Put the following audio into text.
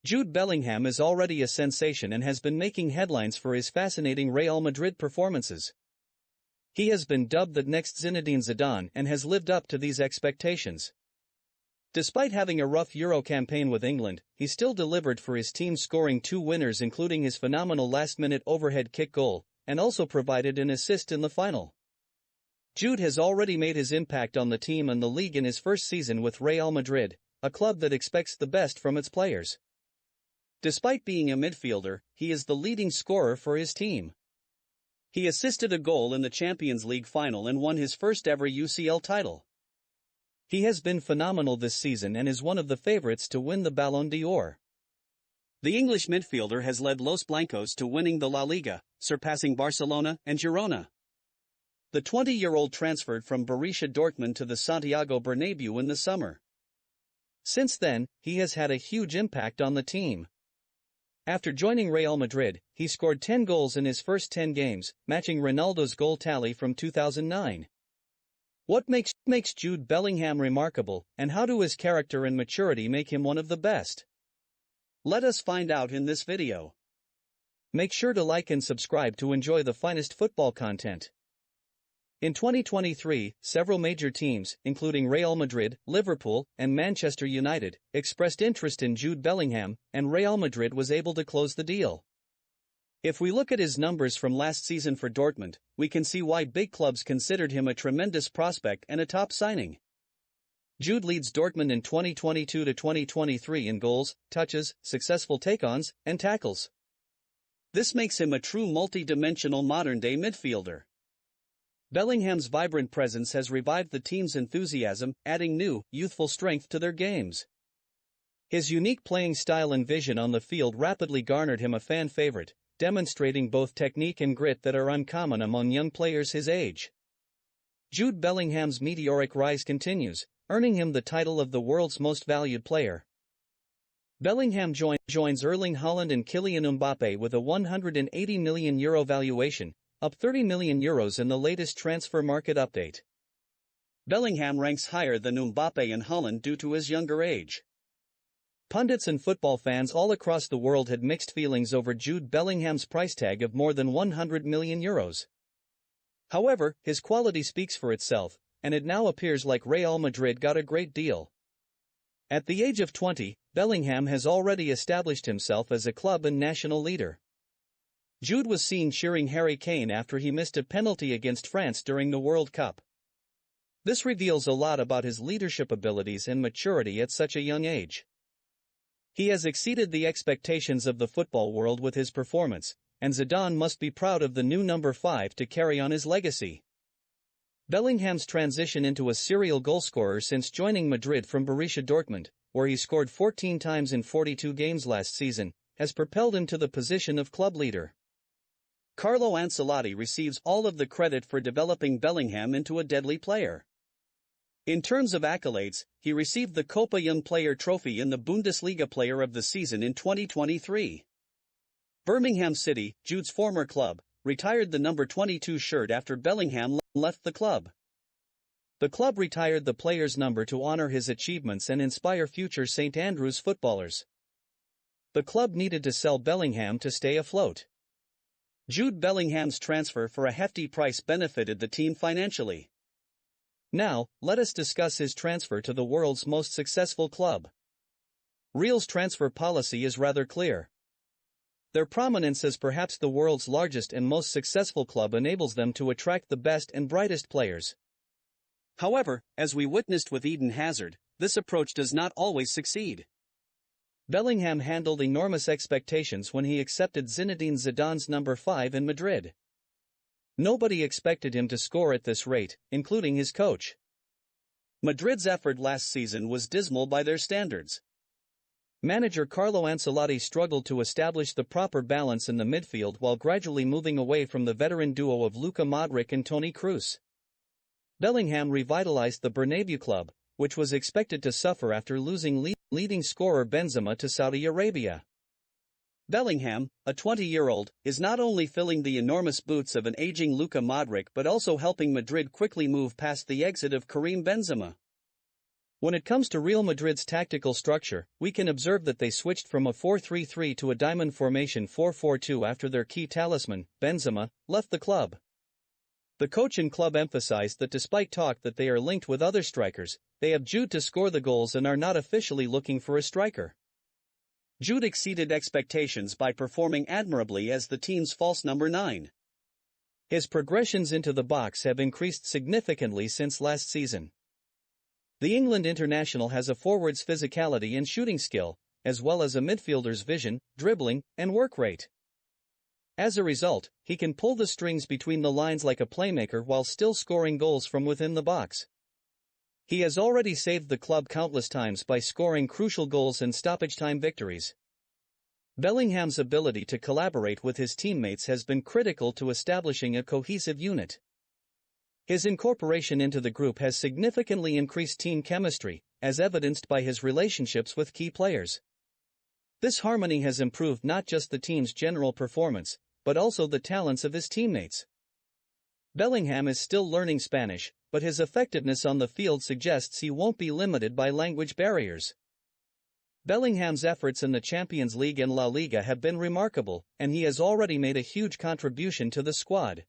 Jude Bellingham is already a sensation and has been making headlines for his fascinating Real Madrid performances. He has been dubbed the next Zinedine Zidane and has lived up to these expectations. Despite having a rough Euro campaign with England, he still delivered for his team, scoring 2 winners including his phenomenal last-minute overhead kick goal, and also provided an assist in the final. Jude has already made his impact on the team and the league in his first season with Real Madrid, a club that expects the best from its players. Despite being a midfielder, he is the leading scorer for his team. He assisted a goal in the Champions League final and won his first ever UCL title. He has been phenomenal this season and is one of the favorites to win the Ballon d'Or. The English midfielder has led Los Blancos to winning the La Liga, surpassing Barcelona and Girona. The 20-year-old transferred from Borussia Dortmund to the Santiago Bernabéu in the summer. Since then, he has had a huge impact on the team. After joining Real Madrid, he scored 10 goals in his first 10 games, matching Ronaldo's goal tally from 2009. What makes Jude Bellingham remarkable, and how do his character and maturity make him one of the best? Let us find out in this video. Make sure to like and subscribe to enjoy the finest football content. In 2023, several major teams, including Real Madrid, Liverpool, and Manchester United, expressed interest in Jude Bellingham, and Real Madrid was able to close the deal. If we look at his numbers from last season for Dortmund, we can see why big clubs considered him a tremendous prospect and a top signing. Jude leads Dortmund in 2022 to 2023 in goals, touches, successful take-ons, and tackles. This makes him a true multi-dimensional modern-day midfielder. Bellingham's vibrant presence has revived the team's enthusiasm, adding new, youthful strength to their games. His unique playing style and vision on the field rapidly garnered him a fan favorite, demonstrating both technique and grit that are uncommon among young players his age. Jude Bellingham's meteoric rise continues, earning him the title of the world's most valued player. Bellingham joins Erling Haaland and Kylian Mbappe with a €180 million valuation, up €30 million in the latest transfer market update. Bellingham ranks higher than Mbappe and Haaland due to his younger age. Pundits and football fans all across the world had mixed feelings over Jude Bellingham's price tag of more than €100 million. However, his quality speaks for itself, and it now appears like Real Madrid got a great deal. At the age of 20, Bellingham has already established himself as a club and national leader. Jude was seen cheering Harry Kane after he missed a penalty against France during the World Cup. This reveals a lot about his leadership abilities and maturity at such a young age. He has exceeded the expectations of the football world with his performance, and Zidane must be proud of the new number 5 to carry on his legacy. Bellingham's transition into a serial goalscorer since joining Madrid from Borussia Dortmund, where he scored 14 times in 42 games last season, has propelled him to the position of club leader. Carlo Ancelotti receives all of the credit for developing Bellingham into a deadly player. In terms of accolades, he received the Copa Young Player Trophy in the Bundesliga Player of the Season in 2023. Birmingham City, Jude's former club, retired the number 22 shirt after Bellingham left the club. The club retired the player's number to honor his achievements and inspire future St. Andrews footballers. The club needed to sell Bellingham to stay afloat. Jude Bellingham's transfer for a hefty price benefited the team financially. Now, let us discuss his transfer to the world's most successful club. Real's transfer policy is rather clear. Their prominence as perhaps the world's largest and most successful club enables them to attract the best and brightest players. However, as we witnessed with Eden Hazard, this approach does not always succeed. Bellingham handled enormous expectations when he accepted Zinedine Zidane's number 5 in Madrid. Nobody expected him to score at this rate, including his coach. Madrid's effort last season was dismal by their standards. Manager Carlo Ancelotti struggled to establish the proper balance in the midfield while gradually moving away from the veteran duo of Luka Modric and Toni Kroos. Bellingham revitalized the Bernabéu club, which was expected to suffer after losing leading scorer Benzema to Saudi Arabia. Bellingham, a 20-year-old, is not only filling the enormous boots of an aging Luka Modric but also helping Madrid quickly move past the exit of Karim Benzema. When it comes to Real Madrid's tactical structure, we can observe that they switched from a 4-3-3 to a diamond formation 4-4-2 after their key talisman, Benzema, left the club. The coach and club emphasized that despite talk that they are linked with other strikers, they have Jude to score the goals and are not officially looking for a striker. Jude exceeded expectations by performing admirably as the team's false number 9. His progressions into the box have increased significantly since last season. The England international has a forward's physicality and shooting skill, as well as a midfielder's vision, dribbling, and work rate. As a result, he can pull the strings between the lines like a playmaker while still scoring goals from within the box. He has already saved the club countless times by scoring crucial goals and stoppage-time victories. Bellingham's ability to collaborate with his teammates has been critical to establishing a cohesive unit. His incorporation into the group has significantly increased team chemistry, as evidenced by his relationships with key players. This harmony has improved not just the team's general performance, but also the talents of his teammates. Bellingham is still learning Spanish, but his effectiveness on the field suggests he won't be limited by language barriers. Bellingham's efforts in the Champions League and La Liga have been remarkable, and he has already made a huge contribution to the squad.